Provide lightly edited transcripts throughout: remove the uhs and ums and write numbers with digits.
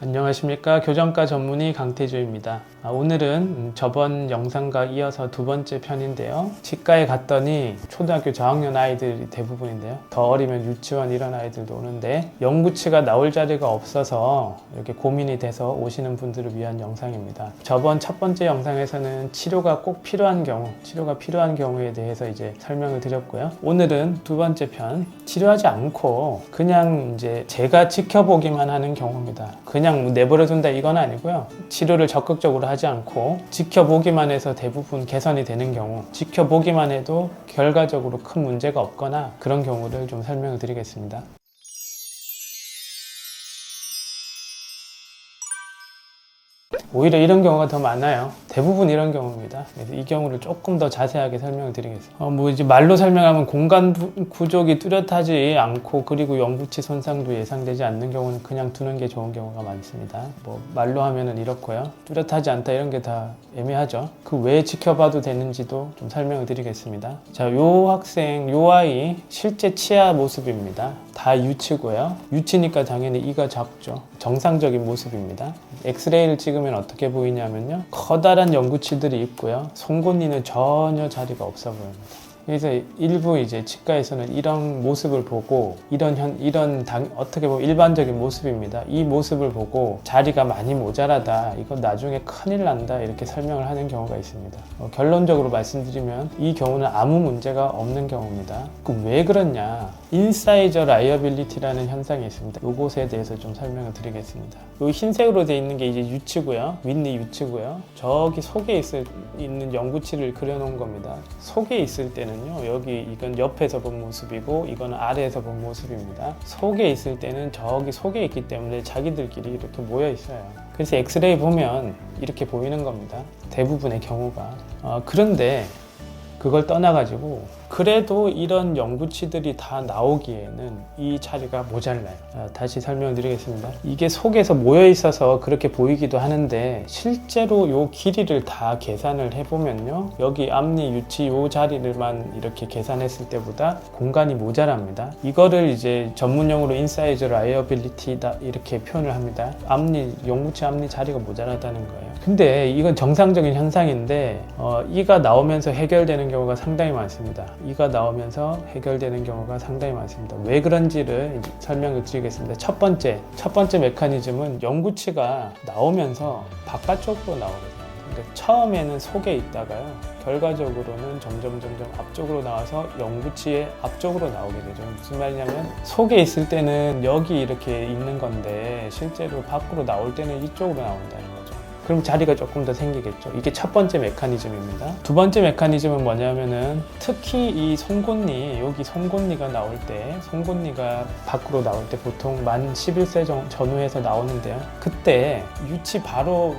안녕하십니까. 교정과 전문의 강태주입니다. 오늘은 저번 영상과 이어서 두 번째 편인데요. 치과에 갔더니 초등학교 저학년 아이들이 대부분인데요. 더 어리면 유치원 이런 아이들도 오는데 영구치가 나올 자리가 없어서 이렇게 고민이 돼서 오시는 분들을 위한 영상입니다. 저번 첫 번째 영상에서는 치료가 꼭 필요한 경우, 치료가 필요한 경우에 대해서 이제 설명을 드렸고요. 오늘은 두 번째 편, 치료하지 않고 그냥 이제 제가 지켜보기만 하는 경우입니다. 그냥 내버려둔다 이건 아니고요. 치료를 적극적으로 하지 않고 지켜보기만 해서 대부분 개선이 되는 경우, 지켜보기만 해도 결과적으로 큰 문제가 없거나 그런 경우를 좀 설명을 드리겠습니다. 오히려 이런 경우가 더 많아요. 대부분 이런 경우입니다. 그래서 이 경우를 조금 더 자세하게 설명을 드리겠습니다. 이제 말로 설명하면 공간 구족이 뚜렷하지 않고 그리고 영구치 손상도 예상되지 않는 경우는 그냥 두는 게 좋은 경우가 많습니다. 말로 하면은 이렇고요. 뚜렷하지 않다 이런 게 다 애매하죠. 그 왜 지켜봐도 되는지도 좀 설명을 드리겠습니다. 자, 요 학생, 요 아이 실제 치아 모습입니다. 다 유치고요. 유치니까 당연히 이가 작죠. 정상적인 모습입니다. 엑스레이를 찍으면 어떻게 보이냐면요. 커다란 영구치들이 있고요. 송곳니는 전혀 자리가 없어 보입니다. 그래서 일부 이제 치과에서는 이런 모습을 보고 어떻게 보면 일반적인 모습입니다. 이 모습을 보고 자리가 많이 모자라다, 이건 나중에 큰일 난다 이렇게 설명을 하는 경우가 있습니다. 결론적으로 말씀드리면 이 경우는 아무 문제가 없는 경우입니다. 그럼 왜 그러냐? 인사이저 라이어빌리티라는 현상이 있습니다. 이것에 대해서 좀 설명을 드리겠습니다. 이 흰색으로 되어 있는 게 이제 유치고요. 윗니 유치고요. 저기 속에 있는 영구치를 그려놓은 겁니다. 속에 있을 때는요. 이건 옆에서 본 모습이고 이거는 아래에서 본 모습입니다. 속에 있을 때는 저기 속에 있기 때문에 자기들끼리 이렇게 모여 있어요. 그래서 엑스레이 보면 이렇게 보이는 겁니다. 대부분의 경우가. 그런데 그걸 떠나가지고 그래도 이런 영구치들이 다 나오기에는 이 자리가 모자라요. 다시 설명드리겠습니다. 이게 속에서 모여 있어서 그렇게 보이기도 하는데 실제로 요 길이를 다 계산을 해보면요. 여기 앞니 유치 요 자리를만 이렇게 계산했을 때보다 공간이 모자랍니다. 이거를 이제 전문용어로 인사이저 라이어빌리티다 이렇게 표현을 합니다. 영구치 앞니 자리가 모자라다는 거예요. 근데 이건 정상적인 현상인데 이가 나오면서 해결되는 경우가 상당히 많습니다. 이가 나오면서 해결되는 경우가 상당히 많습니다. 왜 그런지를 설명을 드리겠습니다. 첫 번째 메커니즘은 영구치가 나오면서 바깥쪽으로 나오거든요. 그러니까 처음에는 속에 있다가요. 결과적으로는 점점 앞쪽으로 나와서 영구치의 앞쪽으로 나오게 되죠. 무슨 말이냐면 속에 있을 때는 여기 이렇게 있는 건데 실제로 밖으로 나올 때는 이쪽으로 나온다는 거죠. 그럼 자리가 조금 더 생기겠죠. 이게 첫 번째 메커니즘입니다. 두 번째 메커니즘은 뭐냐면은 특히 이 송곳니, 여기 송곳니가 나올 때, 송곳니가 밖으로 나올 때 보통 만 11세 전후에서 나오는데요. 그때 유치 바로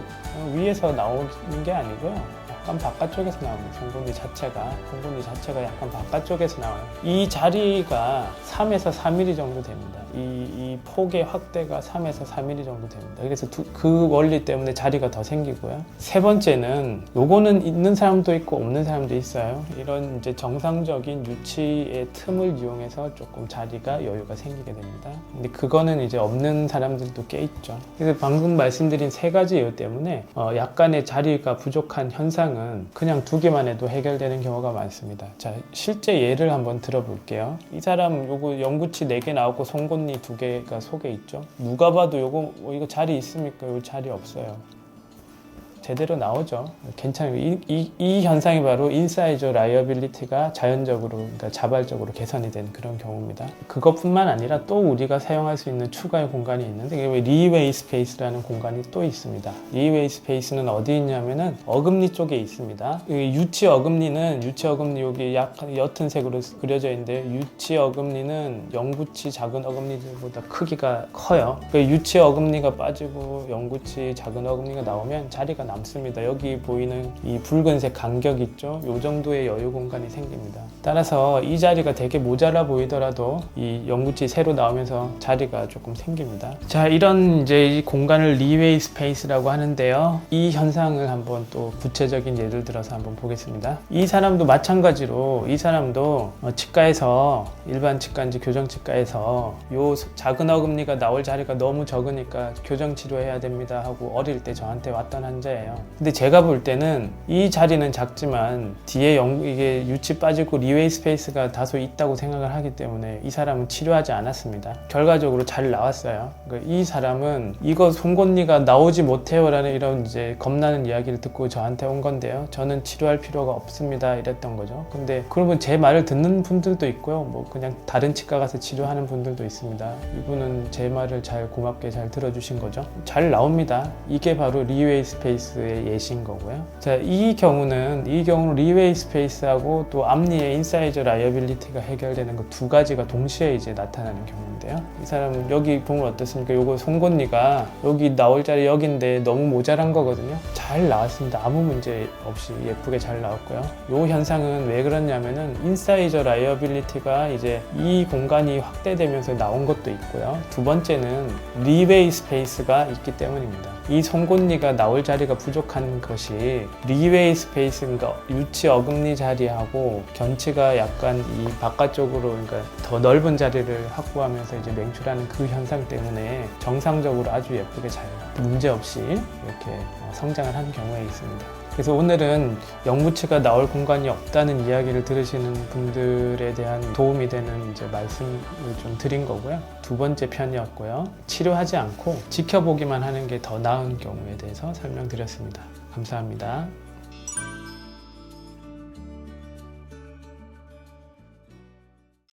위에서 나오는 게 아니고요. 약간 바깥쪽에서 나옵니다. 송곳니 자체가 약간 바깥쪽에서 나와요. 이 자리가 3에서 4mm 정도 됩니다. 이 폭의 확대가 3에서 4mm 정도 됩니다. 그래서 그 원리 때문에 자리가 더 생기고요. 세 번째는 요거는 있는 사람도 있고 없는 사람도 있어요. 이런 이제 정상적인 유치의 틈을 이용해서 조금 자리가 여유가 생기게 됩니다. 근데 그거는 이제 없는 사람들도 꽤 있죠. 그래서 방금 말씀드린 세 가지 이유 때문에 약간의 자리가 부족한 현상은 그냥 두 개만 해도 해결되는 경우가 많습니다. 자, 실제 예를 한번 들어볼게요. 이 사람 요거 영구치 4개 나오고 송곳니 2개가 속에 있죠. 누가 봐도 이거 자리 있습니까? 요 자리 없어요. 제대로 나오죠. 괜찮아요. 이 현상이 바로 인사이저 라이어빌리티가 자연적으로, 그러니까 자발적으로 개선이 된 그런 경우입니다. 그것뿐만 아니라 또 우리가 사용할 수 있는 추가의 공간이 있는데 리웨이 스페이스라는 공간이 또 있습니다. 리웨이 스페이스는 어디 있냐면은 어금니 쪽에 있습니다. 유치 어금니는 여기 약간 옅은 색으로 그려져 있는데 유치 어금니는 영구치 작은 어금니들보다 크기가 커요. 유치 어금니가 빠지고 영구치 작은 어금니가 나오면 자리가 남는 남습니다. 여기 보이는 이 붉은색 간격 있죠? 이 정도의 여유 공간이 생깁니다. 따라서 이 자리가 되게 모자라 보이더라도 이 영구치 새로 나오면서 자리가 조금 생깁니다. 자, 이런 이제 이 공간을 리웨이 스페이스라고 하는데요. 이 현상을 한번 또 구체적인 예를 들어서 한번 보겠습니다. 이 사람도 마찬가지로 이 사람도 치과에서 일반 치과인지 교정 치과에서 요 작은 어금니가 나올 자리가 너무 적으니까 교정 치료해야 됩니다 하고 어릴 때 저한테 왔던 환자예요. 근데 제가 볼 때는 이 자리는 작지만 뒤에 이게 유치 빠지고 리웨이 스페이스가 다소 있다고 생각을 하기 때문에 이 사람은 치료하지 않았습니다. 결과적으로 잘 나왔어요. 그러니까 이 사람은 이거 송곳니가 나오지 못해요 라는 이런 이제 겁나는 이야기를 듣고 저한테 온 건데요. 저는 치료할 필요가 없습니다 이랬던 거죠. 근데 그러면 제 말을 듣는 분들도 있고요. 뭐 그냥 다른 치과 가서 치료하는 분들도 있습니다. 이분은 제 말을 고맙게 잘 들어주신 거죠. 잘 나옵니다. 이게 바로 리웨이 스페이스의 예시인 거고요. 자, 이 경우는 리웨이 스페이스하고 또 앞니의 인사이저 라이어빌리티가 해결되는 그 두 가지가 동시에 이제 나타나는 경우인데요. 이 사람은 여기 보면 어떻습니까? 요거 송곳니가 여기 나올 자리 여기인데 너무 모자란 거거든요. 잘 나왔습니다. 아무 문제 없이 예쁘게 잘 나왔고요. 요 현상은 왜 그러냐면은 인사이저 라이어빌리티가 이제 이 공간이 확대되면서 나온 것도 있고요. 두 번째는 리웨이 스페이스가 있기 때문입니다. 이 송곳니가 나올 자리가 부족한 것이 리웨이 스페이스인가 유치 어금니 자리하고 견치가 약간 이 바깥쪽으로 그러니까 더 넓은 자리를 확보하면서 이제 맹출하는 그 현상 때문에 정상적으로 아주 예쁘게 잘 문제 없이 이렇게 성장을 하는 경우에 있습니다. 그래서 오늘은 영구치가 나올 공간이 없다는 이야기를 들으시는 분들에 대한 도움이 되는 이제 말씀을 좀 드린 거고요. 두 번째 편이었고요. 치료하지 않고 지켜보기만 하는 게 더 나은 경우에 대해서 설명드렸습니다. 감사합니다.